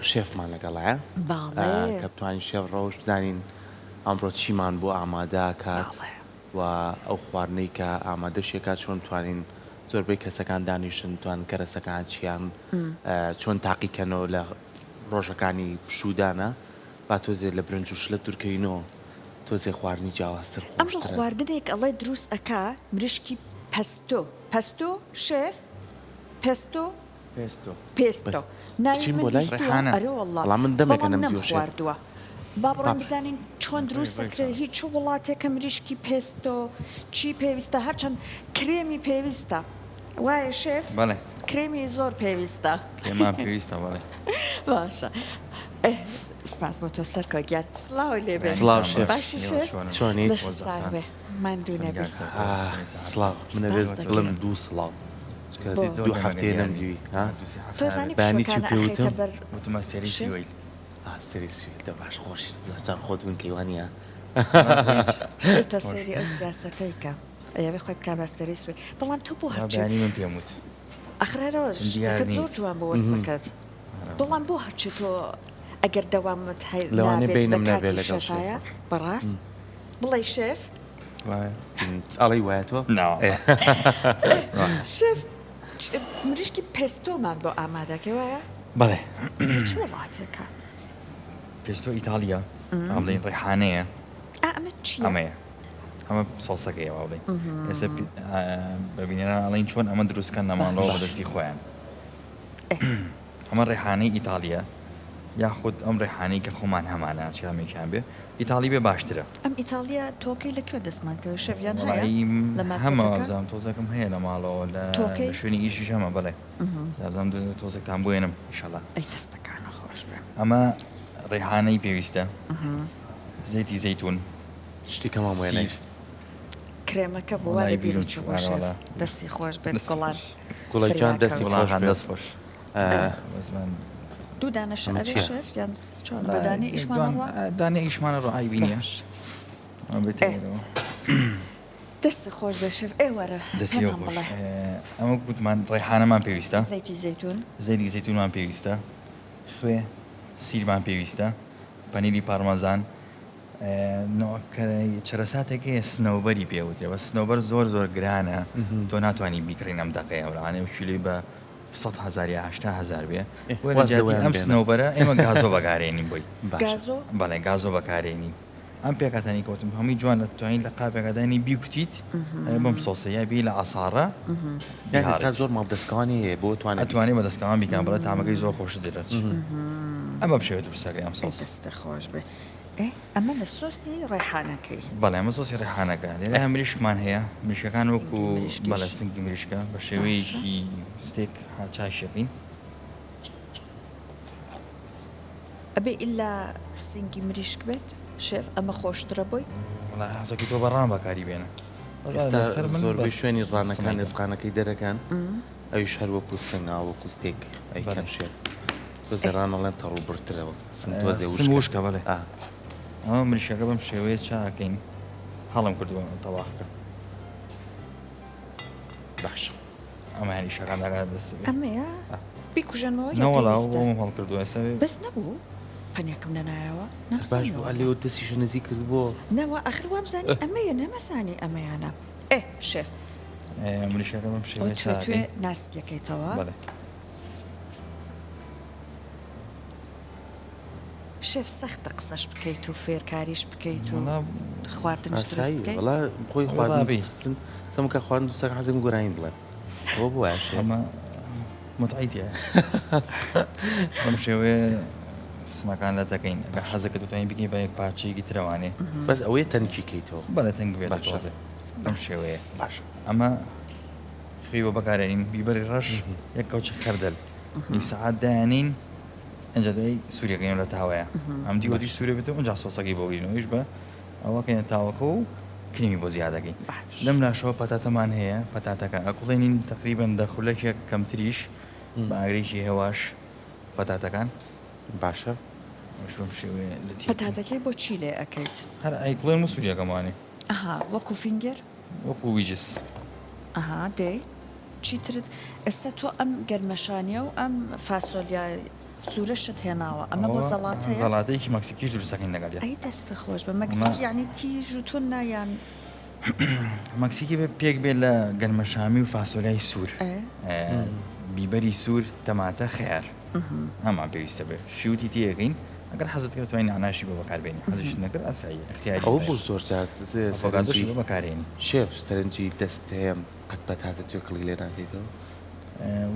شێفمان لەگەڵایە باڵێ کە بتوانین شێف ڕۆژ بزانین ئەمڕۆ چیمان بۆ ئامادە کات و ئەو خواردنەی کە ئامادەشێکات چۆن توانین زۆربەی کەسەکان دانیشن توان کەرەسەکان چیان چۆن تاقیکەنەوە لە ڕۆژەکانی پشودانە با تۆزێ لە برنج و شلە دوورکەینەوە تۆزێ خواردنی جیاوازتر ئەمڕۆ خواردنێک ئەڵێ دروست ئەکا مریشکی پەستۆ شێف پێستۆ بچین بۆ لای ڕێحانە بەڵام من دەمێکەنم خواردووە با بڕۆن بزانین چۆن دروست ئەکرێت هیچ وڵاتێکە مریشکی پێستۆ چی پێویستە هەرچەند کرێمی پێویستە وایە شێف بەڵێ کرێمی زۆر پێویستە پێمان پێویستە بەڵێ باشە سپاس بۆ تۆ سەرکۆگیات سڵاو لێبێ سڵاو شێف باشی شێف چۆنیت ساوێ ماندوو نەبێت سڵاو منەبێت بڵم دوو سڵاو دوو هەفتەیە نەمدیوی تۆزانی بەیانی چی پێوتم وتمە سەری سوێی سەری سوێت دە باش خۆشی جان خۆت بن کەیوانە تۆ سەیری ئەو سیاسەتەی کە ئەوێ خۆی بکە بەستەری سوێ بەڵام تۆ بۆ هەرچی من پێم وت ئەخرارەوە زۆر جوان بۆ وەستەکەت بەڵام بۆ هەرچی تۆ ئەگەر دەوامت لەوانێ بینم نابێت لەگەڵ شەفایە بەڕاست بڵێ شێف ئەڵی وایە تۆ شێف مریشکی پێستۆمان بۆ ئامادەکە وایە بەڵێ چ وڵاتێکە پێستۆ ئیتالیا ئەڵێن ڕێحانەیە ئەمە چی ئەمەیە ئەمە سۆسەکەیە بڵێ ئێستا ببینێران ئەڵین چۆن ئەمە دروستکەن نەمانەوە بەدەستی خۆیان ئەمە ڕێحانەی ئیتالیا یاخود ئەم ڕێحانەی کە خۆمان هەمانە چامێکیان بێ ئیتالی بێ باشترە ئەم ئیتالیا تۆکەی لەکوێ دەستمان کە شەڤیان هەیە هەمە بزانام تۆزەکەم هەیە لە ماڵەوە لە شوێنی ئیشیش هەمە بڵێ دابزانام تۆزێکتان بۆێنم ئیشەڵا ئەی دەستەکانە خۆش بێ ئەمە ڕێحانەی پێویستە زەیتی زەیتون شتی کەمان وێنەی کرێمەکە بۆ وای بیرو چ بۆ شێف دەستی خۆش بێت گوڵان گوڵەکان دەستی خۆش دەست خۆش دوو دانەش ئەوێ شێف یان چۆن بەدانی ئیشمانەوە دانێ ئیشمانە ڕۆعی بینیە دەستی خۆش بێ شێف ئێوەرە دەستی خۆش ئەمە گوتمان ڕێحانەمان پێویستە زەیتی زەیتون زەیتی زەیتونمان پێویستە خوێ سیرمان پێویستە پەنیری پارمەزان چرەساتێکی سنەوبەری پێوتێ بە سنەوبەر زۆر زۆر گرانە تۆ ناتوانانی بیکڕین ئەم دەقەیە ئەوانێ شیلی بە 100,000 بێ ئەم سنەوبەرە ئێمە گازۆ بەکارێنین بۆی بەڵێ گازۆ بەکارێنی ئەم پێکاتانی کەوتم هەمووی جوان دەتوانین لە قاپێکەکەدانی بیکوتیت بەم سۆسەیە بی لە ئاساڕە زۆر ماڵدەستکانی هەیە بۆ توانێت بە دەستکەوان بیکان بڵێ تامەکەی زۆر خۆش دێت ئەمە بشێت دووسەکەی ئەم سۆس دەستە خۆش بێ ئەمە لە سۆسی ڕێحانەکەی بەڵێ ئەمە سۆسی ڕێحانەکە لێرە مریشکمان هەیە مریشکەکان وەکو بەڵەستنگی مریشکە بە شێوەیەکی ستێک چای شێقین ئەبێ ئیلا سنگی مریشک بێت شێف ئەمە خۆشترە بۆی حەزەکی تۆ بەڕان بەکاری بێنە زۆربەی شوێنی ڕانەکان ئێسقانەکەی دەرەکان ئەویش هەر وەکو سنگا وەکو ستێک ئەیکەن شێف تۆ زێڕان ئەڵێن تەڕوو برترەوە سنوشکە بەڵێ ئەمە مریشەکە بەم شێوەیە چاکەین هەڵم کردووە تەواخکە باش ئەمە هەنی شەکان داگات دەست ئەمەیە بیکوژەنەوە نەوەڵاو بۆم هەڵ کردووە ئێستا بەس نەبوو پەنیەکەم لەنایەوە باش بوو ئەلێەوە دەستیشە نزیک کرد بۆ نەوە ئەخر وابزانی ئەمەیە نەمەسانی ئەمەیانە شێف مریشەکە بەم شێوەیە توێ ناسکەکەیتەوە شێف سەختە قسەش بکەیت و فێرکاریش بکەیت و خواردنش دروست بکەیت وڵا خۆی خواردن سەمکە خواردن دووسەکە حەزم گۆرانی بڵێ ئەوە بۆ ئەمە متعیدە بەم شێوەیە سمەکان لە دەکەین بە حەزەکە دەتوانین بگەین بە یەک پارچەیەکی ترەوانێ بەس ئەوەیە تەنکی کەیتەوە بەڵێ تەنگ بێت بەم شێوەیە باش ئەمە خێوە بەکارێنین بیبەری ڕەش یەک کەوچ خەردەل نیم سەعات دایانین ئەنجا دای سووریەکەین لە تاوەیە ئەم دیوەتی سوورە بێتەوە ئەنجا سۆسەکەی بۆ بگرینەوەیش بە ئەوەکەین تاوەکە و کریمی بۆ زیادەکەین لەم لاشەوە پەتاتەمان هەیە پەتاتەکە ئەکوڵێنین تقریبەن دەخولەکێک کەمتریش بە ئاگرێکی هێواش پەتاتەکان باشە پەتاتەکەی بۆ چی لێ ئەەکەیت هەر ئایکڵێن و سووریەکەمانی وەکو فینگەر وەکو ویجس دێ چیترت ئێستا تۆ ئەم گەرمەشانیە و ئەم فاسۆلیا سوورەشت هێناوە ئەمە بۆ زەڵاتەیە زەڵاتەیەکی مەکسیکیش دروستەکەین لەگەڵ ئەی دەستە خۆش بە مەکسیک یعنی تیژ و تون نایان مەکسیکی بێ پێک بێت لە گەرمەشامی و فاسۆلیای سوور بیبەری سوور تەماتە خێر هەمان پێویستە بێ شیوتی تێگەین ئەگەر حەزت کرد توانین نعناشی بۆ بەکاربێنی حەزش نەکرد ئاسایی اختیاری ئەو بۆ زۆر جات ئەفۆکادۆشی بۆ بەکارێنی شێف سەرنجی دەست هەیە قەت بەتاتە توێکڵی لێ ناکەیتەوە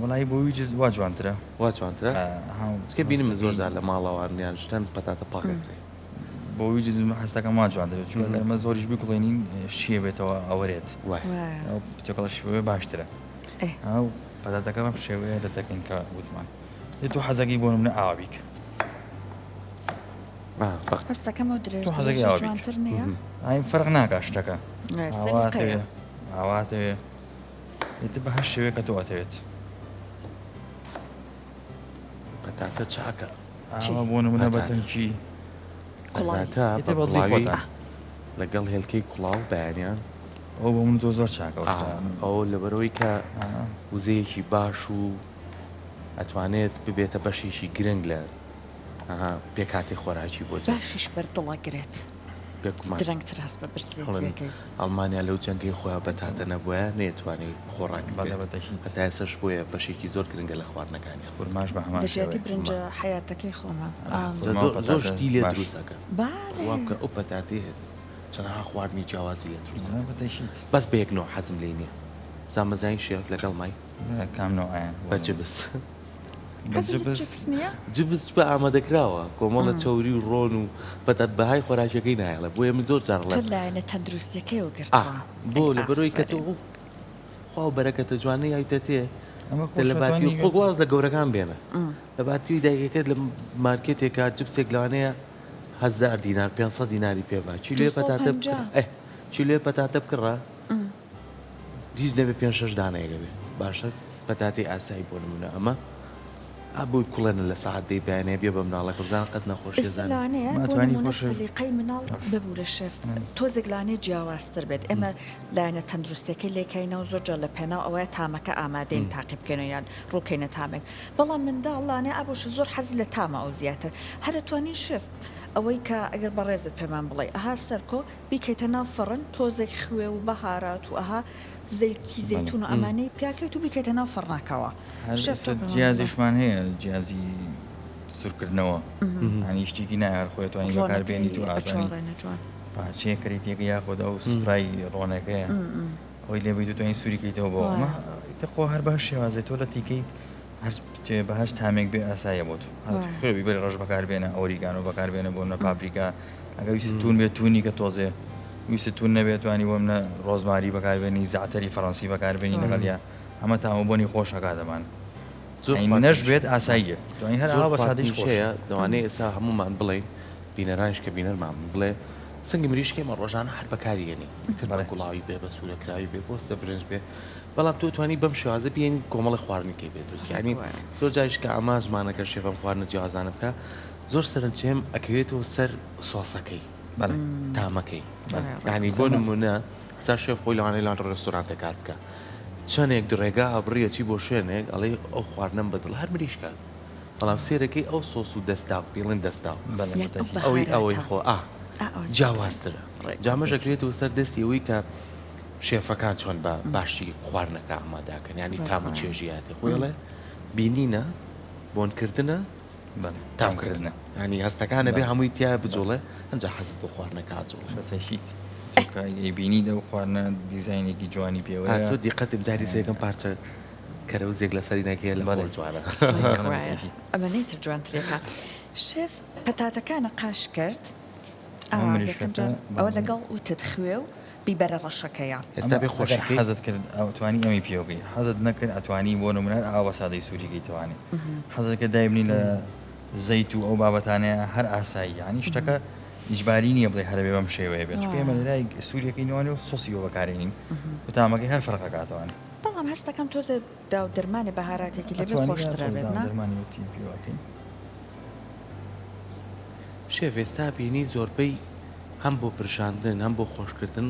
وڵی بۆ ویجز وا جوانترە وا جوانترە چکە بینم من زۆر جار لە ماڵەوانیان شتەن پەتاتە پاکەکرێ بۆ ویجز هەستەکەم وا جوانترە چون ئەمە زۆریش بکڵێنین شیە بێتەوە ئەوەرێت پتێکڵەش بێ باشترە ئەو پەتاتەکە بەم شێوەیە دەتەکەین کە وتمان تو حەزەکی بۆ منە ئاویک هەستەکەم و درێژ جوانتر نییە ئایم فەرق ناکە شتەکە ئاواتەوێ ئیتر بە هەر شێوەیە کە تۆ ئەتەوێت پەتاتە چاکە ئاوا بۆ نمونە بەتەنکی پەتاتە لەگەڵ هێلکەی کوڵاو بەیانیان ئەو بۆ من تۆ زۆر چاکە ئەو لەبەرەوەی کە وزەیەکی باش و ئەتوانێت ببێتە بەشێکی گرنگ لە پێکاتی خۆراکی بۆ باشیش بەردڵەگرێت درەنگتر هەست بە برسێکی ئەڵمانیا لەو جەنگی خۆیان بەتاتە نەبووە نێتوانێت خۆڕاک هەتا ئێسش بۆیە بەشێکی زۆر گرنگە لە خواردنەکانی خورماش بە هەمان دەژێتی برنجە حیاتەکەی خۆمە زۆر شتی لێ دروستەکە وا بکە ئەو پەتاتی چەنەها خواردنی جیاوازی لێ دروست بەس بە یەک نۆ حەزم لێ نییە زانمەزانی شێف لەگەڵ مای کام نۆعیان بەجبس نییە جبس بە ئامادەکراوە کۆمەڵە چاوری و ڕۆن و بەتەت بەهای خۆراکەکەی نایڵە بۆیە من زۆر جار لایەنە تەندروستیەکەیەوە گرتووە بۆ لەبەرەوەی کە تۆ خوا بەرەکەتە جوانەی یاویتە تێ لە باتی خۆگواز لە گەورەکان بێنە لە باتی دایکەکەت لە مارکێتێکا جبسێک لەوانەیە 1000 دینار 500 دیناری پێبا چیلێ پەتاتە چیلێ پەتاتە بکڕە دیز دەبێت 5-6 دانەیەگە بێت باشە پەتاتی ئاسایی بۆ نمونە ئەمە ئابووی کوڵێنە لە ساعت دەی بەیانەیە بێ بە مناڵەکە بزان قەت نەخۆشیزانەیەقی مناڵ ببوورە شێف تۆزێک لانێ جیاوازتر بێت ئێمە لایەنە تەندروستەکەی لێکەینەوە زۆرجە لە پێناو ئەوەیە تامەکە ئامادەین تاقی بکەنەوەیان ڕووکەینە تامێک بەڵام منداڵانێ ئابش زۆر حەزی لە تامە ئەو زیاتر هەرەتوانین شێف ئەوەی کە ئەگەر بەڕێزت پێمان بڵێ ئەها سەرکۆ بیکەیتە ناو فڕن تۆزێک خوێ و بەهارات و ئەها زەیتی زەیتون و ئەمانەی پیاکەیت و بیکەیتە ناو فڕناکەوە جیازیشمان هەیە جیازی سوورکردنەوە هەنی شتێکی نایار خۆی توانانی بەکاربێنی تو پاچەیە کەریتێکە یاخۆدا و سپرای ڕۆنەکەیە ئەوی لێبیت و توانین سووریکەیتەوە بۆ ئەمە خۆ هەر باش شێوازێت تۆ لە تیکەیت بەهاش تامێک بێ ئاسایە بۆ تو خوێبی بەری ڕۆژ بەکاربێنە ئەوریگان و بەکاربێنە بۆ منە پاپریکا ئەگە ویست تون بێت تونی کە تۆزێ ویست تون نەبێت توانی بۆ منە ڕۆزماری بەکاربێنی زعتەری فەڕەنسی بەکاربێنی لەگەڵیا ئەمە تامە بۆنی خۆشەکە دەمان نەش بێت ئاساییە توانی هەر ئەوە بە سادەیش خۆشەیە دەوانەیە ئێستا هەمومان بڵێ بینەرانش کە بینەرمان بڵێ سنگی مریشکێمە ڕۆژانە هەر بەکاریێنی بە کوڵاوی بێ بە سوورەکراوی بێ بۆ سە برنج بێ بەڵام تۆ توانی بەم شێوازە بێنی کۆمەڵی خواردنەکەی بێت دروستکردنی زۆر جاریش کە ئاماژمانەکە شێفەم خواردنە جیازانە بکە زۆر سەرنجێم ئەکەوێتەوە سەر سۆسەکەی تامەکەی یعنی بۆ نمونە سا شێف خۆی لەوانەیە لەوان ڕێستۆرانتە کار بکە چەندێک ڕێگا ئەبڕیە چی بۆ شوێنێک ئەڵێ ئەو خواردنەم بەدڵ هەر مریشکە بەڵام سێرەکەی ئەو سۆس و دەستا پێڵێن دەستا ئەوەی خۆ جیاوازترە جامەژەکرێتەوە سەر دەستیەوەی کە شێفەکان چۆن بە باشی خواردنەکە ئاماداکەن ینی تامە چێژیاتی خۆڵێ بینینە بۆنکردنە تامکردنە ینی هەستەکانە بێ هەمووی تیا بجۆڵێ ئەنج حەزت بۆ خواردنەکە جۆڵێ بەتەشیت بینی دە خواردنە دیزایینێکی جوانی پێوە تۆ دیقەتی بجاری سێکم پارچە کەرە و زێک لە سەری نەکەیە لە بەڵ جوانە ئەمەنەی تر جوانترێکە شێف پەتاتەکانە قاش کرد ئەوە لەگەڵ وتت خوێ و بیبەرە ڕەشەکەیە ئێستا بێ خۆشەکەی حەزت کرد ئەوتوانی ئەمی پێوەکەی حەزت نەکرد ئەتوانی بۆ نمونە ئاوە سادەی سووریگەی توانی حەزەکە دایبنی لە زەیت و ئەو بابەتانەیە هەر ئاسایی ینی شتەکە ئیجباری نییە بڵێ هەرەبێ بەم شێوەیە بێت پێمە لای سووریەکەی نوانێ و سۆسیەوە بەکارێنین وتامەکەی هەر فەرقەکاتەوەن بەڵام هەستەکەم تۆزە داو دەرمانێ بەهاراتێکی لەبێ خۆشترە بێت شێف ئێستا بینی زۆربەی هەم بۆ پرشاندن هەم بۆ خۆشکردن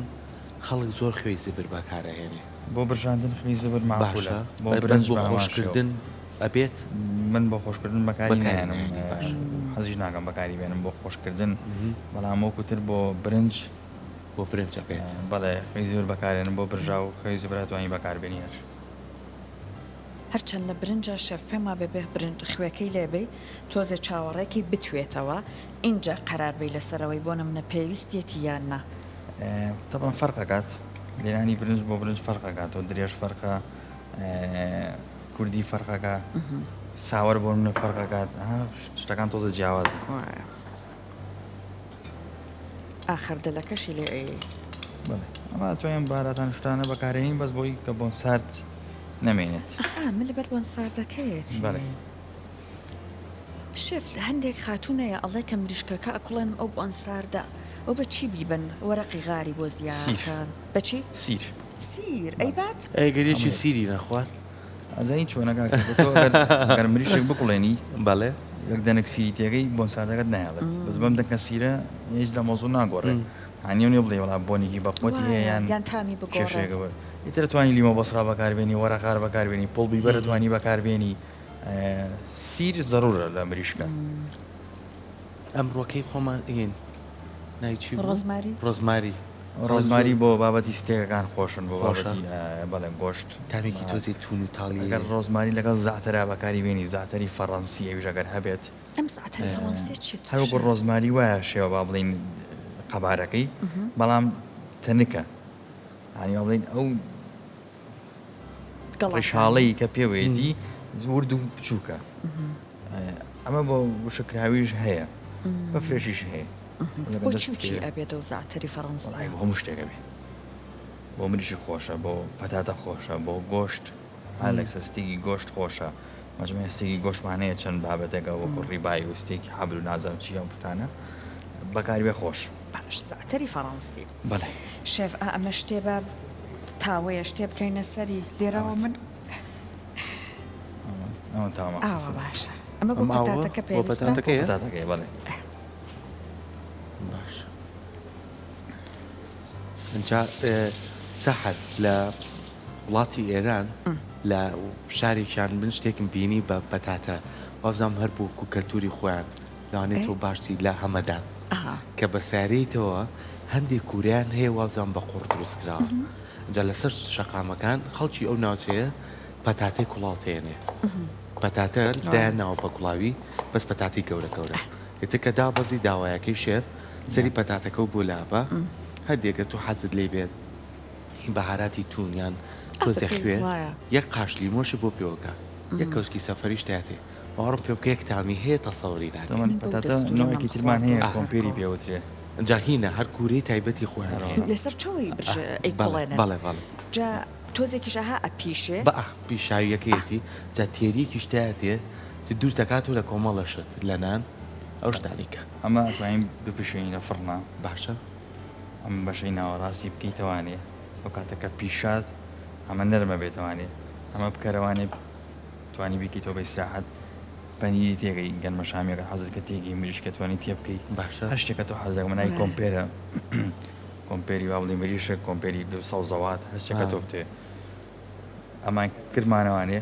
خەڵک زۆر خوێی زبر بەکارەهێنێ بۆ برژاندن خوێی زبر باشە بەس بۆ خۆشکردن ئەبێت من بۆ خۆشکردن بەکاری بەکاری نایەنم نایەنی، باش. حەزیش ناکەم بەکاری بێنم بۆ خۆشکردن بەڵام وەکوتر بۆ برنج بۆ برنج ئەبێت بەڵێ خەی زۆر بەکارێنم بۆ برژا و خەی زۆر بەتوانی بەکاربێنیش هەرچەند لە برنجە شەف پێما بێ برنج خوێەکەی لێبێ تۆزە چاوەڕێکی بتوێتەوە اینجا قەراربەی لەسەرەوەی بۆ منە پێویستێتی یاننا طبعا فەرقەکات لێنانی برنج بۆ برنج فەرقەکاتەوە درێژ فەرقە کوردی فەرقەکە ساوەر بۆ منە فەرقەکات شتەکان تۆزە جیاوازن ئاخر دلەکەشی لێ بڵێ ئەمە توێن باراتان شتانە بەکارێنین بەس بۆی کە بۆن سارد نەمێنێت من لەبەر بۆن ساردەکەیەتی بەڵێ شف هەندێک خاتونەیە ئەڵێ کە مریشکەکە ئەکڵێن ئەو بۆن ساردە ئەو بە چی بیبن وەرەقی غاری بۆ زیارکان بەچی سیر سیر ئەیبات ئەگەریشی سیری نەخوارد ئەزانی چۆنەکە گەر مریشێک بقڵێنی بەڵێ یەک دەنێک سیری تێگەی بۆن سادەکەت نایڵێت بەس بەم دەکە سیرە هیچ لە مۆزوو ناگۆڕێت هانیێ بڵێ وڵا بۆنێکی بەقوتی هەیە یان تامی بگۆڕێت کێشێکەوە ئیتر توانی لیمە بەسرا بەکاربێنی وەرەقار بەکاربێنی پڵ بیبەرە توانی بەکاربێنی سیر زەرورە لە مریشکە ئەمڕۆکەی خۆمان ئین نایچی ڕۆزماری ڕۆزماری ڕۆزماری بۆ بابەتی ستێکەکان خۆشن بۆ بابەتی بەڵێ گۆشت تامێکی تۆزی تون و تاڵی ئەگەر ڕۆزماری لەگەڵ زعتەرا بەکاری بێنی زعتەری فەڕەنسی ئەویش ئەگەر هەبێت ئەم ساعتەی فەڕەنسی چی هەروەکو ڕۆزماری وایە شێوە با بڵین قەبارەکەی بەڵام تەنکە هانی بڵین ئەو ڕیشاڵەی کە پێوێتی ورد و بچووکە ئەمە بۆ وشکراویش هەیە بە فرێشیش هەیە چی ئەبێت و زعتەری فەڕەنسی هەموو شتێکە بێ بۆ مریشی خۆشە بۆ پەتاتە خۆشە بۆ گۆشت هەلێکسە ستێکی گۆشت خۆشە مەجموعە ستێکی گۆشتمانەیە چەند بابەتێکە وەکو ڕیبای و ستێکی حەبل و نازانم چی ئەم شتانە بەکاری بێ خۆش باش زعتەری فەڕەنسی بەڵێ شێف ئەمە شتێ بە تاوەیە شتێ بکەینە سەری لێرەوە من ئەوە تاوە ئاوە باشە ئەمە بۆ پەتاتەکە پێویستە پەتاتەکەی بەڵێ باش اینجا سەحەر لە وڵاتی ئێران لە شارێکیان من شتێکم بینی بە پەتاتە وابزانام هەر بۆ کەلتوری خۆیان لەوانێتەوە باشتی لە هەمەدان کە بە ساریتەوە هەندێک کوریان هەیە وابزانام بە قوڕ دروست کراوە اینجا لەسەر شەقامەکان خەڵکی ئەو ناوچەیە پەتاتەی کوڵاوتێنێ پەتاتە دایانناوە بە کوڵاوی بەس پەتاتی گەورە گەورە ئێتە کە دابەزی داوایەکەی شێف سەری پەتاتەکە و بۆ لابە هەردێکە تو حەزت لێ بێت هی بەهاراتی تونیان تۆزێ خوێ یەک قاش لیمۆشە بۆ پێوەکە یەک کەوسکی سەفەریش تاتێ باوەڕم پێ بکە یەک تامی هەیە تەسەوری تەمەن پەتاتە نوعێکی ترمان هەیە کۆمپێری پێوترێ جا هینە هەر کوورەی تایبەتی خۆیان لەسەر چۆی برژ ئەیڵێنە بەڵێ بەڵێ جا تۆزێکیش ئەها ئەپیشێ بە پیشاویەکەیەتی جا تێریەکی شتاتێ دوور دەکات و لە کۆمەڵەشت لە نان ئەو شتانیکە ئەمە ئەتوانین بپشێنی لە فڕنا باشە ئەم بەشەی ناوەڕاستی بکەیتەوانێ ئەو کاتەکە پیشات ئەمە نەرمە بێتوانێ ئەمە بکەرەوانێ توانی بیکەیتەوە بە ئیسراحەت پەنیری تێگەی گەنمە شامێکە حەزت کە تێگەی مریشکە توانی تێ بکەیت باشە هەر شتێکە تۆ حەزەکە منای کۆمپێرە کۆمپێری با بڵێ مریشە کۆمپێری سەوزەوات هەر شتێکە تۆ بتێ ئەمان کردمانەوانێ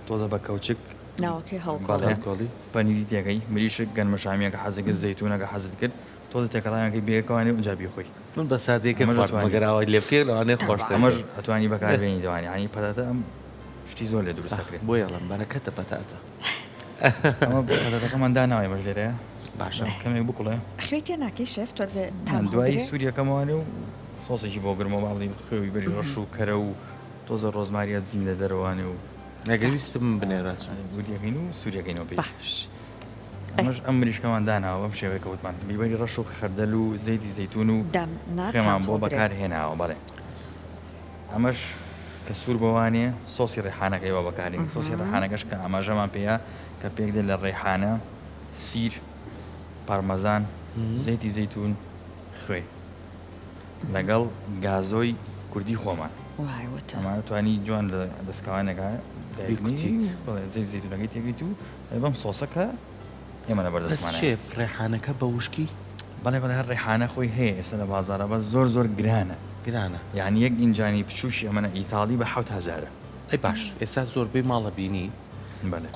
تۆزە بە کەوچک ناوەکەی هەڵکۆڵی پەنیری تێگەی مریشک گەنمە شامێکە حەزەکە زەیتونەکە حەزت کرد تۆزە تێکەڵانەکەی بێکەوانێ اونجا بیخۆی من بە سادێکە مەگەراوای لێ بکەی لەوانێ خۆشتە ئەمەش ئەتوانی بەکاربێنی دەوانی ینی پەتاتە ئەم شتی زۆر لێ دروست دەکرێت بۆ یاڵم بەرەکەتە پەتاتە ئەمە پەتاتەکەمان داناوی مەش لێرەیە باشە کەمێک بکڵێ خوێتێ ناکەی شێف تۆزێ دوایی سووریەکەمانێ و سۆسێکی بۆ گرمەوە با بڵێ خوێوی بەری ڕەش و کەرە و تۆزە ڕۆزماریە زین لە دەرەوانێ و نەگەویستم بنێرات گوریەکەین و سووریەکەینەوە پێی باش ئەمەش ئەم مریشکەمان داناوە ئەم شێوەیە کەوتمان بیبەری ڕەش و خەردەل و زەیتی زەیتون و خێمان بۆ بەکار هێناوە بەڵێ ئەمەش کە سوور بۆوانێ سۆسی ڕێحانەکەی بە بەکارین سۆسی ڕێحانەکەش کە ئاماژەمان پێەیە کە پێک دێت لە ڕێحانە سیر پارمەزان زەیتی زەیتون خوێ لەگەڵ گازۆی کوردی خۆمان ئەمانە توانی جوان لە دەستکەوانێکە زەیت زەیتونەکەی تێگەیت و بەم سۆسەکە ئێمە لە بەردەستمانە شێف ڕێحانەکە بە وشکی بەڵێ بەڵێ هەر ڕێحانە خۆی هەیە ئێستا لە بازارە بە زۆر گرانە گرانە یعنی یەک ئینجانی بچوشی ئەمەە ئیتاڵی بە 7000 ئەی باش ئێستا زۆربەی ماڵە بینی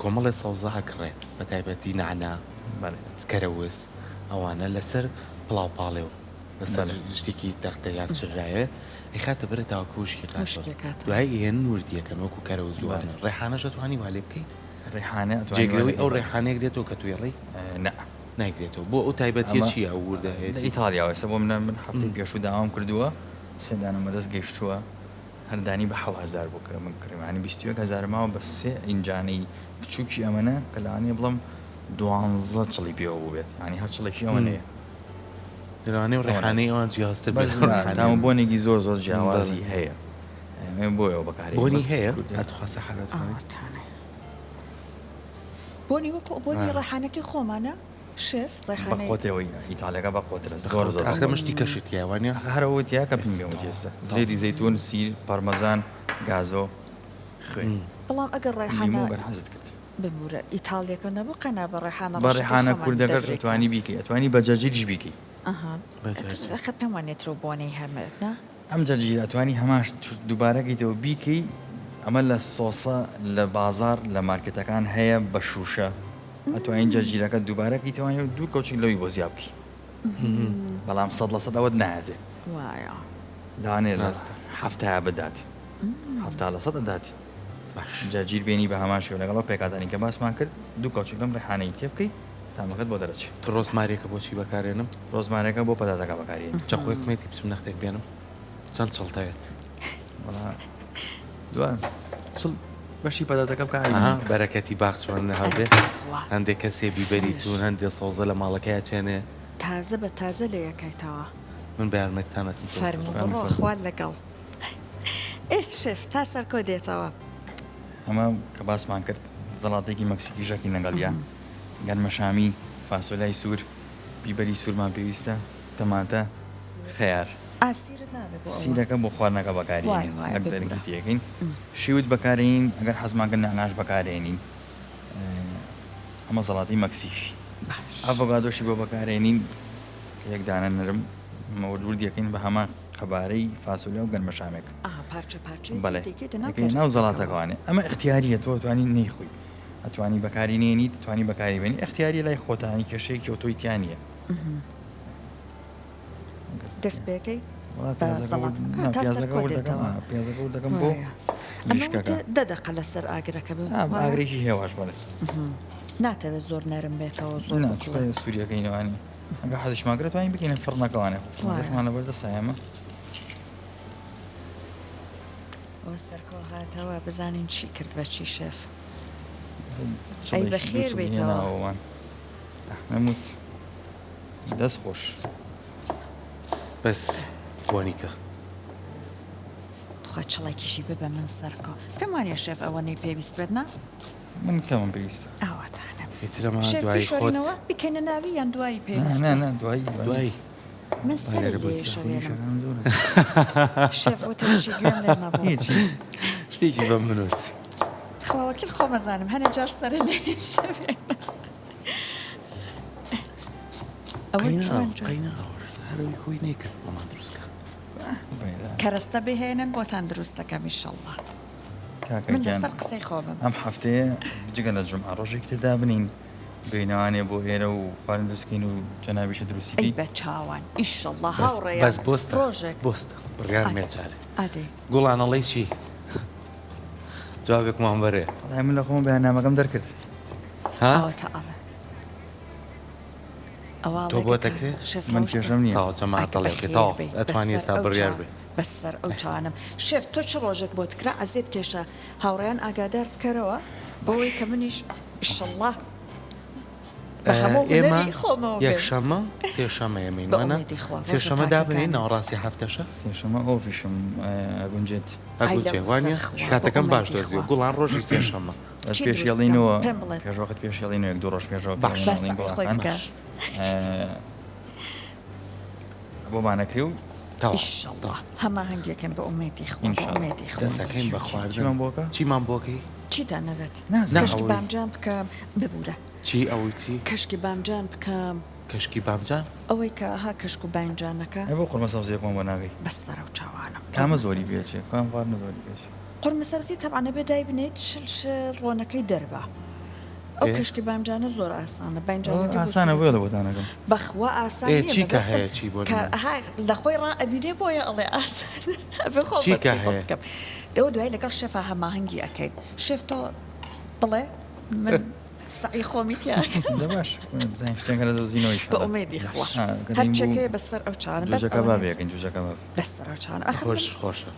کۆمەڵی سەوزە ئەکڕێت بە تایبەتی نعنا کەرەوز ئەوانە لەسەر پڵاوپاڵێ و لەسەر شتێکی تەختەیان چرایە ئەیخاتە بەرە تاواکوشکێکات دوای هێن وردیەکەن وەکو کەرە و زوانە ڕێحانەش دەتوانی وا لێ بکەیت ڕێحانە جێگرەوەی ئەو ڕێحانەیەک دێتەوە کە توێڕی نایگرێتەوە بۆ ئەو تایبەتیە چیە ئەو وردە ئیتالیاوەسە بۆ من هەفتەی پێشوو داوام کردووە سێدانەمە دەست گەیشتووە هەردانی بە 1000 بۆ کرە من کڕیمانی 21,000 ماوە بە سێ ئینجانەی بچووکی ئەمەنە کە لەوانەیە بڵم 12 چڵی پێوە بوو بێت ینی هەر چڵێکی ئەوەنەیە لەوانەیە ڕێحانەی ئەوان جیاوازتر تام بۆنێکی زۆر جیاوازی هەیە بۆیەوە بەکاری بۆنی هەیە هاتوخواسە حالەتوانێت بۆنی وەکو بۆنی ڕێحانەکەی خۆمانە شێف ڕێحانەی بەقۆتەوەی ئیتالەکە بە قۆترە زۆر ئەخرە مشتی کەشت یاوانە هەرەوەتیا کە پێوە ئێستا زێدی زەیتون سیر پەرمەزان گازۆ خوێن بەڵام ئەگەر ڕێحانە حەزت کرد ببوورە ئیتالیەکە نەبوو قەنا بە ڕێحانە بە ڕێحانە کوردەکە توانی بیکەی ئەتوانی بە جەرجیریش بیکەی خە پێم وانێتەوە بۆنەی هەمێت نا ئەم جەرجیر ئەتوانی هەماش دووبارەکەیتەوە بیکەی ئەمە لە سۆسە لە بازار لە مارکێتەکان هەیە بە شوشە ئەتوانین جەرجیرەکە دووبارەکەیتەوانی و دوو کەوچی لەوی بۆ زیاب بکەی بەڵام 100% ئەوەت نایەتێ وایە دانێ ڕاستە هەفتەیە بدات هەفتا لە 100 دەداتی جەرجیر بینی بە هەمان شێوە لەگەڵ پێکاتانی کە باسمان کرد دوو کەوچی لەم ڕێحانەی تێ بکەی تامەکەت بۆ دەرەچێت ڕۆزمارێکە بۆچی بەکارێنم ڕۆزمارەکە بۆ پەداتەکە بەکارێن چەقۆیەکمێتی بچم نەختێک بێنم چەند چڵتەوێت دوان بەشی پەداتەکە بکە بەرەکەتی باخچوان هەڵبێت هەندێک کەسێ بیبەریتون هەندێک سەوزە لە ماڵەکەی چێنێ تازە بە تازە لە یەکەیتەوە من بەیارمەتانەتم فەرموڕۆخوات لەگەڵ شێف تا سەرکۆ دێتەوە ئەمە کە باسمان کرد زەڵاتێکی مەکسیکی ژەکی لەگەڵیا گەرمەشامی فاسۆلای سوور بیبەری سوورمان پێویستە تەماتە خەیار سیرەکە بۆ خواردنەکە بەکارێنین تێکەین شیوت بەکارین ئەگەر حەزماکە ناناش بەکارێنین ئەمە زەڵاتی مەکسیش ئەڤۆگادۆشی بۆ بەکارێنین یەک دانە نرم مەوردور دیەکەین بە هەمان خەبارەی فاسۆلیا و گەرمەشامێک ناو زەڵاتەکەوانێ ئەمە اختیاریە تۆ توانی نەیخۆی ئەتوانی بەکاری نێنیت توانی بەکاری بێنی اختیاری لای خۆتانی کێشەیەکی و تۆی تیانە دەست پێکەی پیازەکەم بۆ دەدەقە لەسەر ئاگرەکە ئاگرێکی هێواش بڵێت ناتەوێت زۆر نەرم بێتەوە زۆر سووریەکەینەوانی ئەگە حەزیشماگرێت توانین بکەینە فڕنەکەوانێ مان لەبەردە سایەمە ئەوە سەرکۆ هاتەوە بزانین چی کرد بە چی شێف ئەی بەخێر بێتەوە نەموت دەست خۆش بەس بۆنیکە خوا چڵێکیشی ببە من سەرکۆ پێم وانە شێف ئەوەنەی پێویست بێت نا من کەمم پێویستە ئەوەتانە ئیترەمە دوای خۆت بکەنە ناوی یان دوایی پێویست دوایی من سەر شەوێنم شێف ئۆتەلێکی گوێم لێ نەبوو شتێکی بەم بنووس خواوەکیل خۆمەزانم هەنە جار سەرە لێ شەوێن ئەوە هەروی خۆی نێکرد بۆمان دروستکە کەرەستە بهێنن بۆتان دروستەکەم ئینشەڵڵا من لەسەر قسەی خۆبم ئەم هەفتەیە جگە لە جمعە ڕۆژێک تێدا بنین بینەوانێ بۆ ئێرە و خواردن دەستکەین و جەنابیشە دروستی ئەی بە چاوان ئینشەڵڵا هاوڕێ بەس بۆستە بۆستە بڕیار مێچارێ گوڵانەڵی چی جوابێکمان بەرێ من لە خۆم بەیاننامەکەم دەرکرد تۆ بۆ دەکرێت من کێشەم نییە تاوە جەماعەتەڵێکێتەوە ئەتوانی ئێستا بڕیار بێ بەسەر ئەو چوانم شێف تۆ چ ڕۆژێک بۆ تکرا ئەزیێت کێشە هاوڕێیان ئاگادار بکەرەوە بۆەوەی کە منیش ئیشەڵڵا ئێمە یەکشەمە سێشەمەیە مینوانە سێشەمە دابنین ناوەڕاستی هەفتەشە سێشەمە ئۆفیشم ئەگونجێت ئەگوچێوانە کاتەکەم باش دۆزی و گوڵان ڕۆژی سێشەمە پێشێڵینەوە پێشوەقت پێشێڵینەوە یەک دوو ڕۆژ پێشەوە بۆمانەکری و هەما هەنگێکم بە ئومێدی خڵێتی دەسەکەین بە خواردن بۆکە چیمان بۆکەی چیتان نەوێت کەشکی بامجان بکەم ببوورە چی ئەوی چی کەشکی بامجان بکەم کەشکی بامجان ئەوەی کە ها کەشک و بانجانەکە بۆ قورمە سەوزێکمان بۆ ناگەی بەسەرە و چاوانم کامە زۆری بێچێ کام خواردنە زۆری بێچ قورمە سەبزی تەبعانە بێدای بنیت شل ڕۆنەکەی دەربە ئەو کەشکی بامجانە زۆر ئاسانە ئاسانە بۆ لە بۆدانەکەم بەخوا ئاسان چیکە هەیە چی بۆ لە خۆی ڕائبیێ بۆیە ئەڵێ ئاسان چیکە هەیە دەوە دوای لەگەڵ شێفە هەماهەنگی ئەەکەیت شێف تۆ بڵێ من سعی خۆمی باش شتێکە لە دۆزینەوەی بە ئومێدی خوا هەرچەکەی بەسەر ئەو چانە بەسەر ئەو چانە خۆشە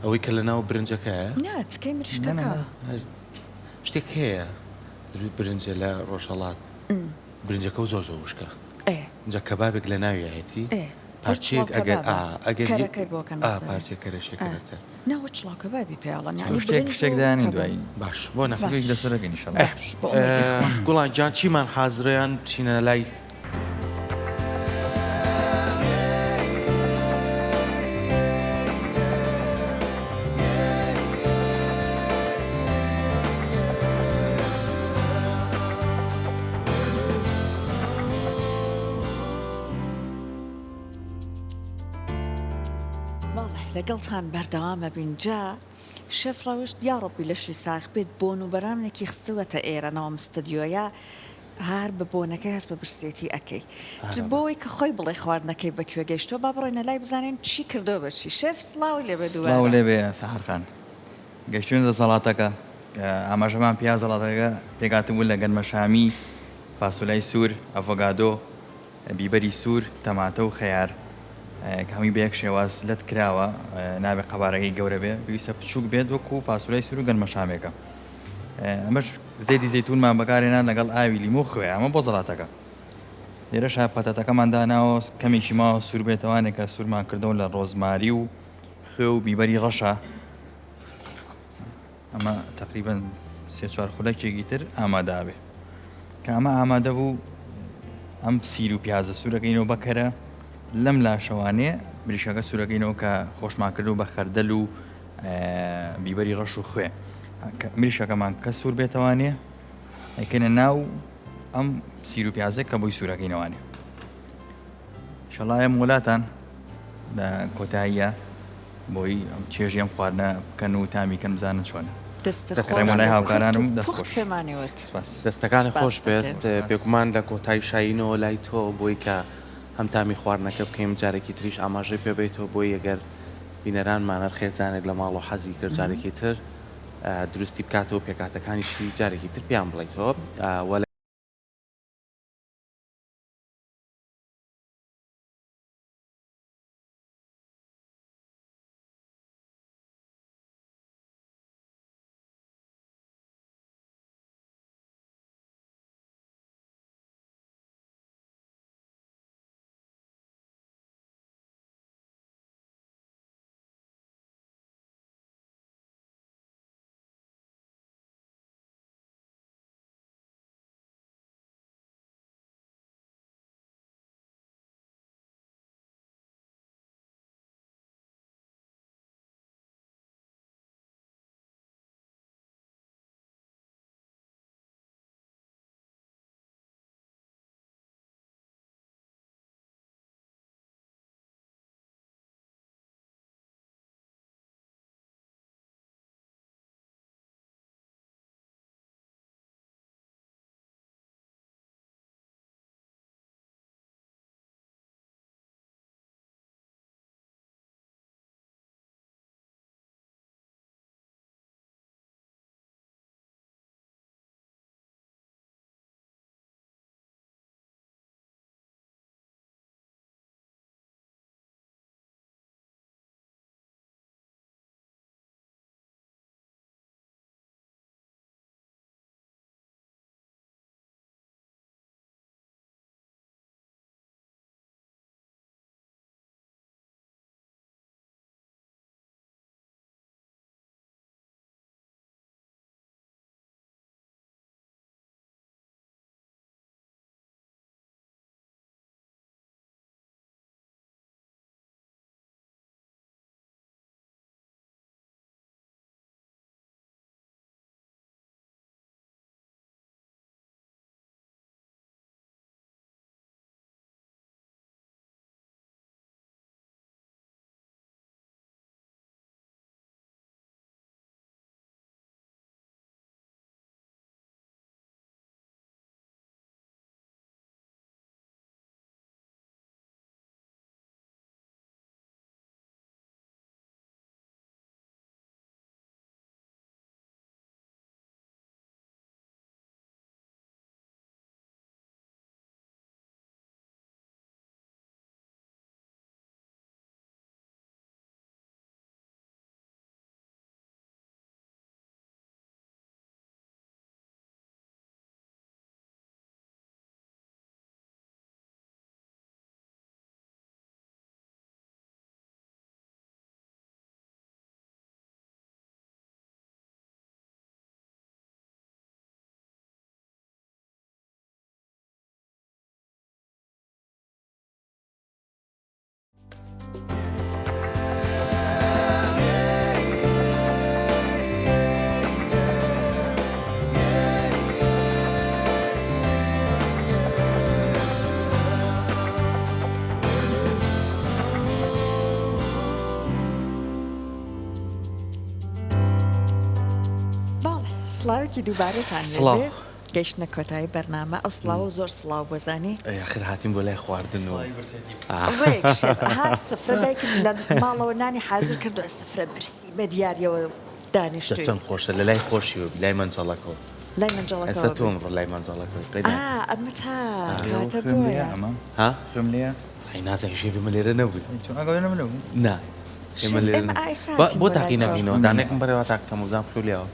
ئەوەی کە لە ناو برنجەکەیە ناتکەی مریشکەکە شتێک هەیە برنجە لە ڕۆژهەڵات برنجەکە و زۆر وشکە جا کەبابێک لە ناویەتی پارچێک ئەگەر پارچێک کەرەشێکە لەسەر ناوە چڵاوکە بابی پێڵە شتێکدانی دوایی باش بۆ نەفرێک لەسەرەکەی نیشەڵ گوڵان جان چیمان حازڕیان چینە لای لەگەڵتان بەردەوامە بینجا شەف ڕەوشت یاڕۆبی لەشی ساخ بێت بۆن و بەرامێکی خستوەتە ئێرەنەوە مستدیۆیە هەر بە بۆنەکەی هەست بە برسێتی ئەەکەی بۆی کە خۆی بڵێ خواردنەکەی بەکوێ گەیشتەوە با بڕێنە لای بزانین چی کردو بەچی شەف سلااو لێ بە لێ بێ سەحرخان گەشتون دە سەڵاتەکە ئاماژەمان پیا زەڵاتەکە پێگاتم بوو لە گەنمە شامی فاسولای سوور ئەڤۆگادۆ بیبەری سوور تەماتە و خەیار کامی بەیەک شێواز لەت کراوە نابێ قەبارەکەی گەورە بێ پێویستە بچووک بێت وەکو فاسولای سوور و گەنمە شامێکە ئەمەش زێدی زەیتونمان بەکارێنان لەگەڵ ئاوی لیمۆ خوێ ئەمە بۆ زەڵاتەکە لێرەش پەتەتەکەمان داناوە کەمێکی ماوە سوور بێتەوانێکە سوورمان کردەوە لە ڕۆزماری و خوێ و بیبەری ڕەشە ئەمە تقریبەن سێ چوار خولەکێکی تر ئامادابێ کە ئەمە ئامادە بوو ئەم سیر و پیازە سوورەکەینەوە بەکەرە لەم لاشەوانێ بریشەکە سوورەکەینەوە کە خۆشماکردن و بە خەردەل و بیبەری ڕەش و خوێ مریشەکەمان کە سوور بێتەوانێ ئەیکەنە ناو ئەم سیر و پیازێک کە بۆی سوورەکەینەوانێ شەڵایە وڵاتان لە کۆتاییە بۆی ئەم چێژی ئەم خواردنە بکەن و تامیکەن بزانن چۆنە دەستەکانی هاوکارانم دەستەکان خۆش بێت پێکمان لە کۆتایی شاینەوە لای تۆ بۆی کە هەم تامی خواردنەکە بکەیم جارێکی تریش ئاماژەی پێبێتەوە بۆی ئەگەر بینەرانمانەر خێزانێک لە ماڵ و حەزی کرد جارێکی تر دروستی بکاتەوە پێکاتەکانیشی جارێکی تر پێیان بڵێیتەوە سڵاوێکی دووبارەتان سڵاو. گەیشتنە کۆتایی بەرنامە ئەو سڵاو زۆر سڵاو بۆزانی ئەخر هاتیم بۆ لای خواردنەوە ڕێک شێف هات سفرە دایکن لە ماڵەوە نانی حازر کردووە سفرە برسی بە دیارەوە دانیشتوی چەند خۆشە لە لای خۆشیوە لای منجەڵەکەەوە لای ئەسە منجەڵەکە تۆم ڕ لای منجەڵەکەەوە قەیدا ئەمە تا کاتە خوێم لێ بۆیە ئەمە ها خوێم لێ ئەی نازای شێوی مە لێرە نەبووی چۆن ئەگەڵێ نەمە نا ئێمە لێرە ئێمە نەبووی. ئایساتی بۆ بۆ تاقی لای نەبینەوە دانێکم بەرەوە تاکەم و بزانم خوێلیەوە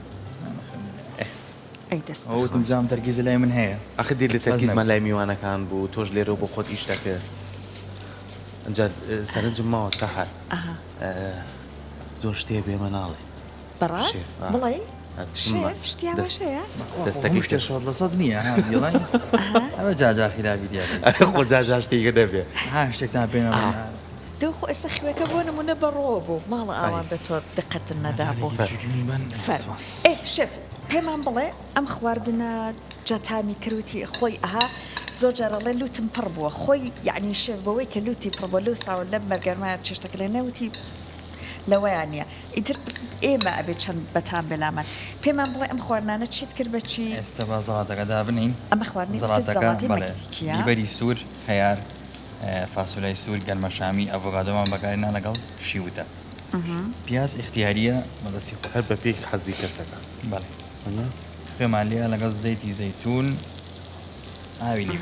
ئەی دەست ئەوتم زام تەرگیزە لای من هەیە ئەخ دی لە تەرکیزمان لای میوانەکان بوو تۆش لێرە بۆ خۆت ئیش دەکرد ئەجا سەرنجم ماوە سەحەر زۆر شتێ بێ مە ناڵێ بەڕاست شێف، بڵێ هاتشمە. شێف شتیاوەشەیە دەستەکەی شتە شۆڕ لەسەد نییە دیڵی ئەمە جاجا خیراوی دیارە خۆ جاژاشتێکە دەبێ ها شتێکتان پێێنە دو خۆ ئێستا خوێەکە بۆ نمونە بەڕۆ بوو ماڵە ئاوان بە تۆ دقەتن نەدا بوو ئێ شێف پێمان بڵێ ئەم خواردنە جەتامی کروتی خۆی ئەها زۆر جارەڵێ لوتم پڕ بووە خۆی یعنی شێف بەوەی کە لوتی پڕ بۆ لەو ساوە لەم بەرگەرمایە چێشتەکە لە نەوتی لەوەیان نیە ئیتر ئێمە ئەبێ چەند بەتان بێلامان پێمان بڵێ ئەم خواردنانە چیت کرد بەچی ئێستا با زەڵاتەکە دابنین ئەمە خواردنی زەڵاتەکە زەڵاتی مەکسیکیە بیبەری سوور هەیار فاسولای سوور گەرمە شامی ئەڤۆکادۆمان بەکارێنا لەگەڵ شیوتە پیاز اختیاریە مەدەستی خۆ هەر بە پێی حەزی کەسەکە بەڵێ خوێمان لێە لەگەڵ زەیتی زەیتون ئاوی لێ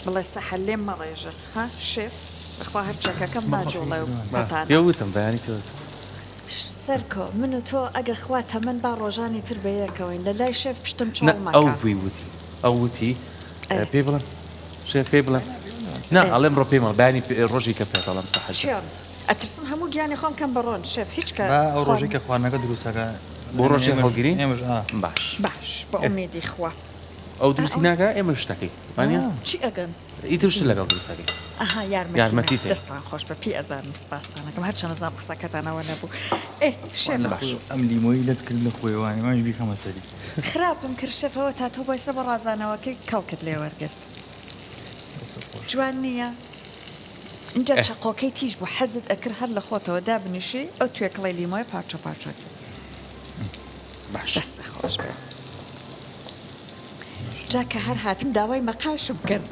بڵێ سەحەر لێم مەڕێژە ها شێف بەخوا هەر چەکەکەم ناجۆڵێ و بەتان پێوتم بەیانی کرد سەرکۆ من و تۆ ئەگەر خواتە من با ڕۆژانی تر بە یەکەوەین لە لای شێف پشتم ئەو چاڵمەکە بووی وتی ئەو وتی پێ بڵم شێف پێ بڵم نا ئەڵێم ڕۆ پێمە بەیانی ڕۆژی کە پێتەڵم سەحەر چیان ئەترسم هەموو گیانی خۆم کەم بەڕۆن شێف هیچ کە ئەو ڕۆژێک کە خواردنەکە دروستەکە بۆ ڕۆژی هەڵگیری ئێمەش باش باش بە ئومێدی خوا ئەو دروستی ناکە ئێمە شتەکەی وانە چی ئەگەن ئیتر شت لەگەڵ دروستەکەی ئەها یارمەتی یارمەتی تێ. دەستان خۆش بە پی ئەزارم سپاسانەکەم هەر چەند نەزان قسەکەتانەوە نەبوو ئێ شێف ئەم لیمۆی لەت کرد لە خۆیوانی ماش بیخەمە سەری خراپم کرد شێفەوە تا تۆ بایسە بە ڕازانەوەکەی کەڵکت لێ وەرگرت جوان نییە اینجا چەقۆکەی تیژ بوو حەزت ئەکرد هەر لە خۆتەوە دابنیشی ئەو توێکڵی لیمۆی پارچە پارچۆت باش دەستە خۆش بێ جاکە هەر هاتم داوای مەقاشم کرد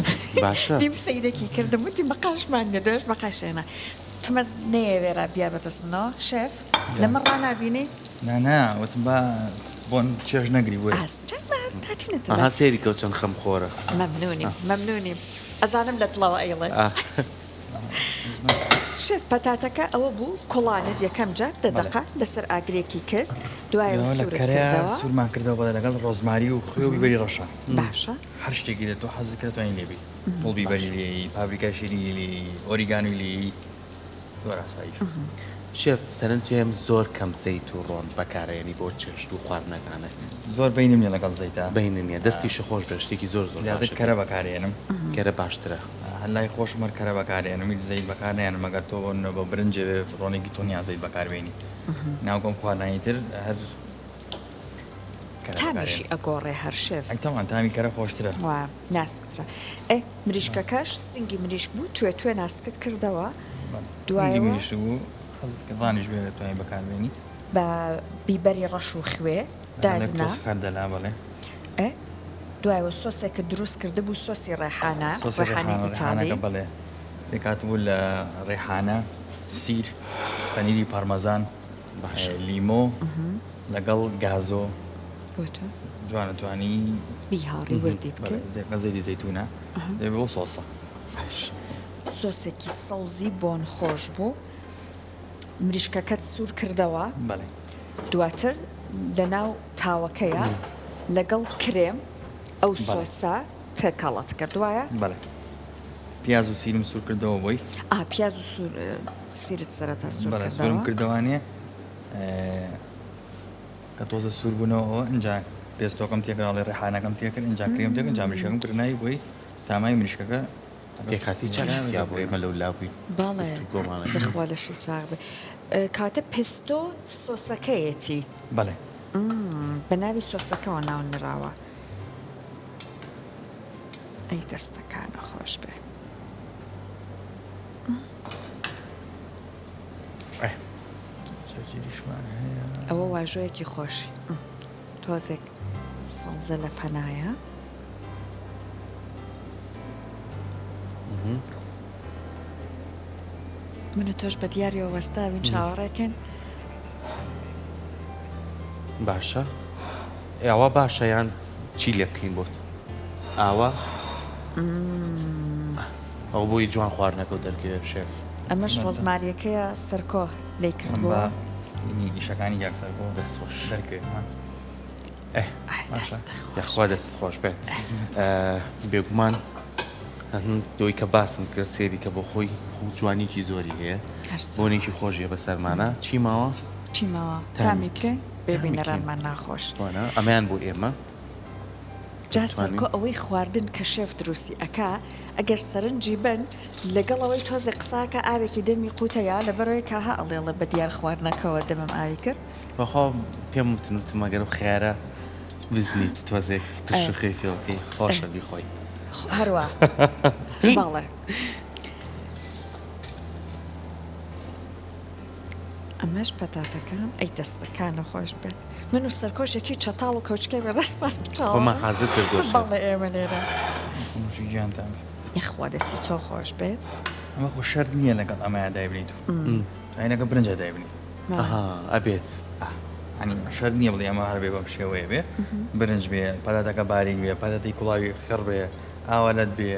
باشە دیم سەیرێکی کردم وتی مەقاشمان نیە دوێش مەقاشێنە تومەز نەیەوێرە بیا بەدەستمنەوە شێف لە من ڕنابینی نا وتم با بۆن چێژ نەگری بۆ ئاس هاتینێت ئەها سێری کەوت چەند خەم خۆرە مەمنونیم ئەزانم لە دڵەوە ئەیڵێ شێف پەتاتەکە ئەوە بوو کوڵانت یەکەم جار دەدەقا لەسەر ئاگرێکی کەس دوایە لە کەرەیە سوورمان کردەوە بەڵێ لەگەڵ ڕۆزماری و خوێ و بیبەری ڕەشە باشە هەر شتێکی لە تۆ حەزت کرد توانین لێبی بۆ بیبەری لێی پابریکا شیری لێی ئۆریگانوی لێی زۆر ئاسایی شێف سەرنجێم زۆر کەم زەیت و ڕۆن بەکارێنی بۆ چێشت و خواردنەکانت زۆر بینم نیە لەگەڵ زەیتا بین نیە دەستیش خۆش بە شتێکی زۆر زۆر زیاتر باشە. کەرە بەکارێنم کەرە باشترە هەلای خۆشمەر کەرە بەکارێنم زەیت بەکارێنم مەگەر تۆ بە برنجێ ڕۆنێکی تۆ نیاز زەیت بەکاربێنی ناوگەم خواردنی تر هەر تامیشی ئەگۆڕێ هەر شێف ئەتەوان تامی کەرە خۆشترە وا ناسکترە ئێ مریشکەکەش سنگی مریشک بوو توێ ناسکت کردەوە دوایەوە بوو ڕانیش بێ توانین بەکاربێنی بە بیبەری ڕەش و خوێ دادنا خەردەلا بڵێ ئێ دوایەوە سۆسێکە دروست کرده بوو سۆسی ڕێحانە ڕێحانەی ئیتاڵی بڵێ دەکات بوو لە ڕێحانە سیر پەنیری پارمەزان لیمۆ لەگەڵ گازۆ جوانە توانی بیهاڕی وردی بکەیت غەزەری زەیتونە دەبێ بۆ سۆسە سۆسێکی سەوزی بۆن خۆش بوو مریشکەکەت سوور کردەوە بەڵێ دواتر لەناو تاوەکەیە لەگەڵ کرێم ئەو سۆسا تێکەڵەت کردوایە بەڵێ پیاز و سیرم سوور کردەوە بۆی پیاز و سیرت سەرەتا سوورم سوور کردوانێ کە تۆزە سوور بوونەوە ئەنجا پێستۆکەم تێکراڵی ڕێحانەکەم تێکرد ئەنجا کرێم تێک ئەنجا مریشکەکەم کردنایی بۆی تامای مریشکەکە پێکاتی چیا بۆ ئێمە لەو لاوی باڵێ بخوا لەشی ساغ بێ کاتە پستۆ سۆسەکەیەتی بەڵێ بە ناوی سۆسەکەەوە ناو نراوە ئەی دەستەکانە خۆش بێ جێریشمان هەیە ئەوە واژۆیەکی خۆشی تۆزێک سەڵزە لە پەنایە منە تۆش بە دیاریەوە وەستاوین چاوەڕێکن باشە ئێوە باشە یان چی لێ بکەین بۆت ئاوا ئەو بۆی جوان خواردنەکە و دەرگێ شێف ئەمەش ڕۆزماریەکەیە سەرکۆ لی کردبووە ئیشەکانی یاکسەر بۆ دەستخۆش دەرکێت یاخوا دەست خۆش بێت بێگومان دۆی کە باسم کرد سێری کە بۆ خۆی جوانیکی زۆری هەیە بۆنێکی خۆشیە بە سەرمانە چی ماوە؟ چیمەوە تامی بکەین ببینەرانمان ناخۆش ئەمەیان بۆ ئێمە جا سەرکۆ ئەوەی خواردن کە شێف دروستی ئەکا ئەگەر سەرنجی بن لەگەڵەوەی تۆزێ قساکە ئاوێکی دەمی قوتەیە لەبەرەوەی کاها ئەڵێڵە بە دیار خواردنەکەەوە دەمەم ئاوی کرد بەخوا پێم وتمەگەر و خێرە بزنیت تۆزێک تشخی فێڵکی خۆشە بیخۆی هەروە باڵێ ئەمەش پەتاتەکان ئەی دەستەکانە خۆش بێت من و سەرکۆشێکی چەتاڵ و کەوچکەی بەدەستمان خۆمان حازر کردوە باڵێ ئێمە لێرە گیانتان یخوا دەستی تۆ خۆش بێت ئەمە خۆ شەر نییە لەگەڵ ئەمەیە دایبنیت ئاینەکە برنجە دایبنی ئەبێت ئەنی شەر نییە بڵێ ئەمە هەر بێ بەم شێوەیە بێ برنج بێ پەتاتەکە باریک بێ پەتاتی کوڵاوی خڕ بێ ئاوالەت بێ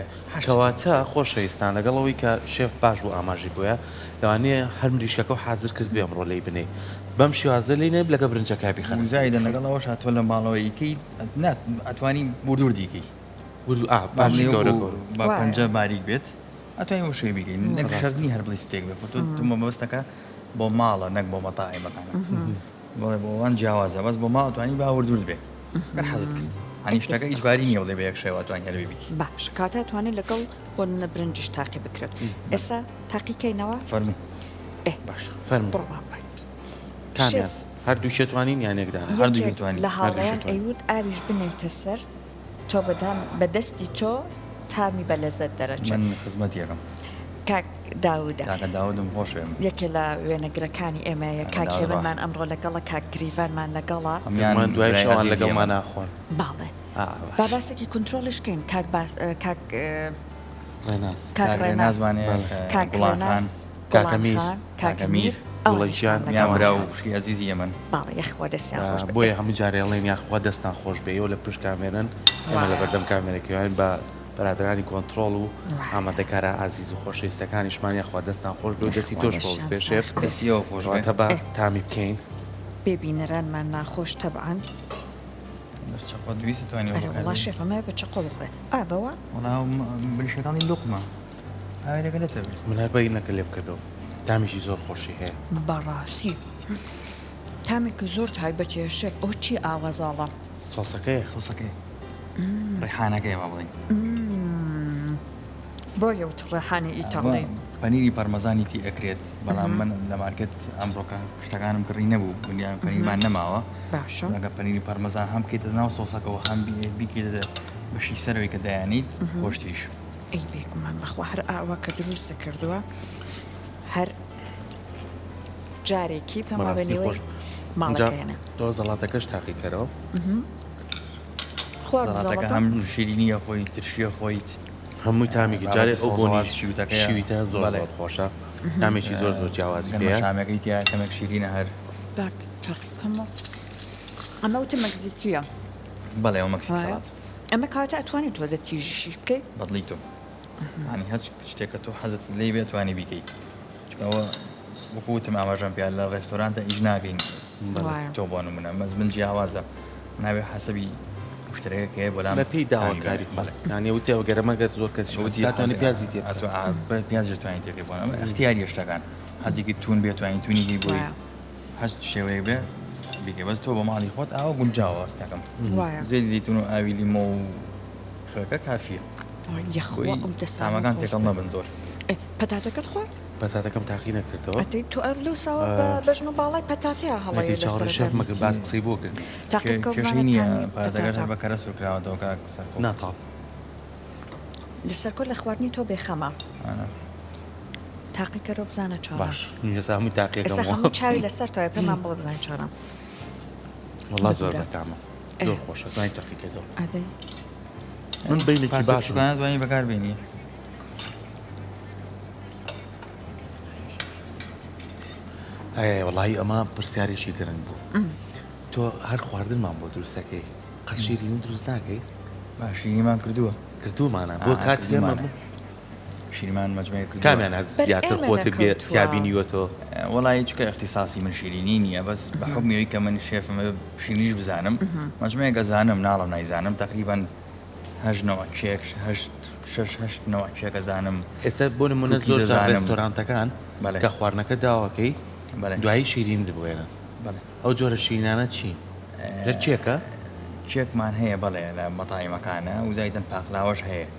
کەواتە خۆشەویستان لەگەڵەوەی کە شێف باش بوو ئاماژی بووە لەوانەیە هەر مریشکەکە و حازر کرد بێ ئەمڕۆ لی بنێ بەم شێوازە لی نێب لەگە برنجەکە بیخەن زایدە لەگەڵەوەش هاتووە لە ماڵەوەیکەی ئەتوانی بردوور دیکەی باشی گەورە با پەنجە باریک بێت ئەتوانی شوێ بگەین نەک شەرنی هەر بڵی ستێک بێت تۆ مەبەستەکە بۆ ماڵە نەک بۆ مەتاعیمەکانە بڵێ بۆوان جیاوازە بەس بۆ ماڵ توانی با وردور بێ گەر حەزت کرد هەنی شتەکە ئیجباری نییە بڵێ بە یەک شێوە توانی هەر ببی باش کاتە توانێت لەگەڵ بۆ نە برنجش تاقی بکرێت ئێستا تاقیکەینەوە فەرمو باش فەرمو کامیان هەردوو شێتوانین یان یەکدان هەردوو توانی لە هاوڵەیان ئەیود ئاویش بنیتە سەر تۆ بەدەستی تۆ تامی بە لەزەت دەرەچێت من خزمەت یەکەم کاک داودە کاکە داودم خۆشێ یەکێ لە وێنەگرەکانی ئێمەیە کاکێوەمان ئەمڕۆ لەگەڵە کاک گریڤانمان لەگەڵە ئەمیان دوای شەوان لەگەڵمان ناخۆن باڵێ باباسێکی کنترۆلشکەین کاک ڕێنازوانێ کاکەمیر گوڵەژیان میامرا و شی عەزیزی ئەمن باڵێ یەخوا دەستیان خۆش بۆیە هەموو جارێڵێن یاخوا دەستان خۆش بێ و لە پشت کامێرن ئەمە لە بەردەم کامێرەکەوان بە بەرادرانی کۆنتترۆل و ئامادەکارە ئازیز و خۆشەویستەکانیشمان یاخوا دەستان خۆش بێ و دەستی تۆش خۆش پێشێف دەستیەوە خۆشواتە بە تامی بکەین بێبینەرانمان ناخۆش تەبعاان دویستی توانی وڵا شێفەمە بە چقۆ بخڕێ ئابەوە بریشەکانی لوقمە ئاوێنەکە دەتەبێت من هەر بەینەکە لێ بکردەوە تامیشی زۆر خۆشی هەیە بەڕاستی تامێکە زۆر تایبەتیە شێف ئەو چی ئاوازاڵە سۆسەکەی سۆسەکەی ڕێحانەکەی وا بڵین بۆ یەوت ڕێحانی ئیتاڵی پەنیری پارمەزانی تی ئەکرێت بەڵام من لە مارکت ئەمڕۆکە شتەکانم کڕی نەبوو بنیان پەنیرمان نەماوە باشە ئەگە پەنیری پارمەزان هەم بکەیتە ناو سۆسەکەەوە هەم بیکێتە بەشی سەرەوەی کە دایانیت خۆشتیش ئەی بێگومان بەخوا هەر ئاوا کە دروستە کردووە هەر جارێکی پێما بەنێوەی ماڵەکەیانە تۆ زەڵاتەکەش تاقیکەرەوە زەڵاتەکە هەم شیرینیە خۆی ترشیە خۆیت هەمووی تامێکی جارێ ئەو بۆنی شیوتەکەی شیوتە زۆر خۆشە تامێکی زۆر زۆر جیاوازی پێەیە شامەکەی تیا کەمێک شیرینە هەر تاقیکەمەوە ئەمە وتە مەگزیکیە بەڵێ ئەو مەکسی سەڵات ئەمە کاتە ئەتوانی تۆزە تیژیشی بکەیت بەدڵی تۆ ینی هەچ شتێکە تۆ حەزت لێ بێت توانی بیکەیت چکەوە وەکوتم ئاماژەم پێ لە ڕێستۆرانتە ئیش ناگەین تۆ بۆ نمونە مەز من جیاوازە ناوێ حەسەبی مشتەکەی بۆلام بە پێی داواکاری ینی وتێەوە گەرەمەگەر زۆر کەسیوانی پیازی تێ پیاز توانین تێ بۆ اختیاری شتەکان حەزێکی تون بێت توانین تونیگەی بۆی هەچ شێوەیە بێ بیکە بەس تۆ بە ماڵی خۆت ئاوە گونجاوە ئەستەکەم زێری زەیتون و ئاوی لیمۆ و خەکە کافیە سامەکان تێکەڵ نەبن زۆر پەتاتەکەت خۆر پەتاتەکەم تاقی نەکردەوە تۆ ئەر لەو ساوە بەژن و باڵای پەتاتەیە هەڵی چاوەڕێ شێف مەگە باس قسەی بۆ کرد کێشەی نییە پەتاتەکەش هەر بەکەرە سوورکراوەتەوە کاک سەرکۆ ناتاڵ لەسەرکۆ لە خواردنی تۆ بێخەمە تاقیکەرە بزانە چۆنە باش نیێسا هەمووی ئێستا هەموو تاقیەکەم چاوی لەسەر تۆە پێمان بڵێ بزانین چۆنە وڵا زۆر بەتامە زۆر خۆشە دوای تاقیکەکەەوە ئەدەی من بینێکی باش باشوانە دوایی بەکاربێنی وڵی ئەمە پرسیارێکی گرنگ بوو تۆ هەر خواردنمان بۆ دروستەکەی قەشیرینی دروست ناکەیت باشینیمان کردووە کردومانە بۆ کاتی ئێمە بوو شیرمان مەجموعەیە کردووە کامیان هەز زیاتر ئێمە خۆتت بێت نەکەوتووە. تیابینیوەتۆ وڵی چکە اختصاصی من شیرینی نییە بەس بە حکمیەوەی کە من شێفمە شیرینیش بزانم مەجموعەیە گەزانم ناڵم نایزانم تقریبان هەژنەوە کێک هەشتنەوە کێکە زانم ئێستا بۆ نمونە کوکی زۆر جار دەزانم. ڕێستۆرانتەکان بەڵێ. کە خواردنەکە داواکەی بەڵێ. دوایی شیرین دەبوێنن بەڵێ ئەو جۆرە شیرینانە چی لە چێکە کێکمان هەیە بەڵێ لە مەتایمەکانە و زایدن پاقلاوەش هەیە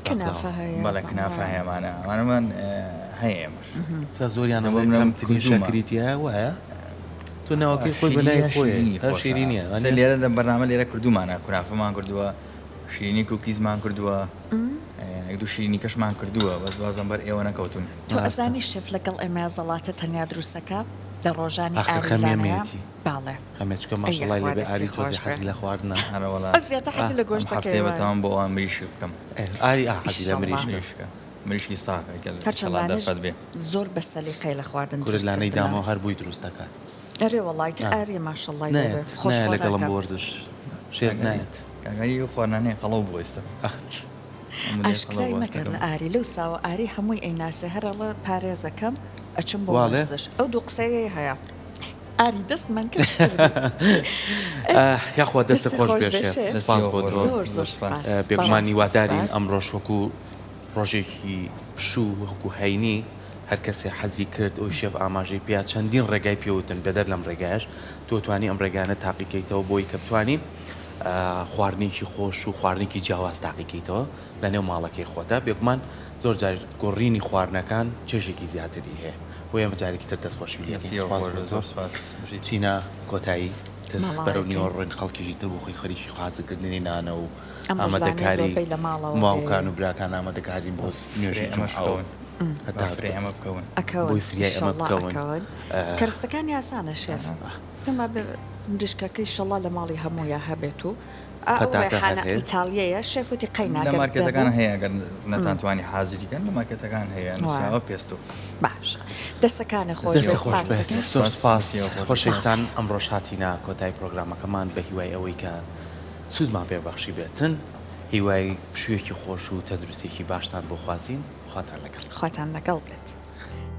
کنافە هەیە بەڵێ کنافە هەیەمانە ئەمانەمان هەیە ئەمەش تا زۆریان دەبڵێ منم کەمترین کردوومە. شەکریتیە وایە تۆ ناوەکەی خۆی بەلای خۆی هەر شیرینیە لێرە لە بەرنامە لێرە کردومانە کنافەمان کردووە شیرینی کوکیزمان کردووە دو شیرینی کەشمان کردووە بەس بازم بەر ئێوە نەکەوتون تۆ ئەزانی شف لەگەڵ ئێمە زەڵاتە تەنیا دروستەکە لە ڕۆژانی ئاخر ئاریلانەیە خەمێمێتی. باڵێ هەمێچکە ماشەڵای لەبێ خوا ئاری دەستی تۆزی خۆش حەزی لە خواردنە هەرەوەڵا ئەو زیاتر حەزی لە گۆشتەکەی وایە. بەتەوان بۆ ئەوان مریشی بکەم ئاری حەزی لە ئیشەڵڵا. مریشکە مریشی ساقە هەرچەندانش دەفەت بێ زۆر بە سەلیقەی لە خواردن کورلانەی دامەوە هەر بووی دروست دەکات ئەرێ وڵای ئاری ماشەڵڵای نایەت نایە لەگەڵم بۆ وەرزش شێر نایەت کاگایی خواردنانەیە قەڵەو بۆ ئێستا ئاشکرای مەکردن ئاری لەو ساوە ئاری هەمووی ئەیناسێ هەرەڵە پارێزەکەم ئەچم بۆ واڵێ؟ وەرزش ئەو دوو قسەیە هەیە ئاری دەستمان کرد یاخوا دەستە خۆش خۆش بێشێ بێشێ. سپاس بۆ تۆ زۆر زۆر سپاس. بێگومانی بەڵام وادارین سپاس. ئەمڕۆ وەکو ڕۆژێکی پشوو وەکو هەینی هەر کەسێ حەزی کرد ئەو شێف ئاماژەی پیا چەندین ڕێگای پێوتن بەدەر لەم ڕێگایش تۆ توانی ئەم ڕێگانە تاقیکەیتەوە بۆی کە بتوانین خواردنێکی خۆش و خواردنێکی جیاواز تاقیکەیتەوە لە نێو ماڵەکەی خۆتا بێگومان زۆر جار گۆڕینی خواردنەکان چێژێکی زیاتری هەیە بۆ ئێمە جارێکی تر دەستخۆشی چینە کۆتایی بەرەو نیوە ڕێن خەڵکیژی تر بۆ خۆی خەریکی خوازکردنی نانە و ئامادەکاری زۆربەی لە ماڵەوە ماوکان و براکان ئامادەکارین بۆ نوێژی ئەمەشەوە هەتا ئەمە بکەون بۆی فریای ئەمە بکەون کەرستەکانی ئاسانە شێف ئەمە مریشکەکەی شەڵا لە ماڵی هەموویە هەبێت و ڕێحانە ئیتالیەیە شێفوتی لە قەیناگەر مارکێتەکان هەیە گەر نەتانتوانی حازریکەن لە مارکێتەکان هەیە نووسراوە پێست و باش دەستەکانە خۆش دەستە خۆش بێت زۆر سپاس سپاس. خۆشەویستان ئەمڕۆ هاتینا کۆتای پرۆگرامەکەمان بە هیوای ئەوەی کە سوودمان پێبەخشی بێتن هیوای پشوویەکی خۆش و تەندروستێکی باشتان بۆ خوازین خواتان لەگەڵ خواتان لەگەڵ بێت.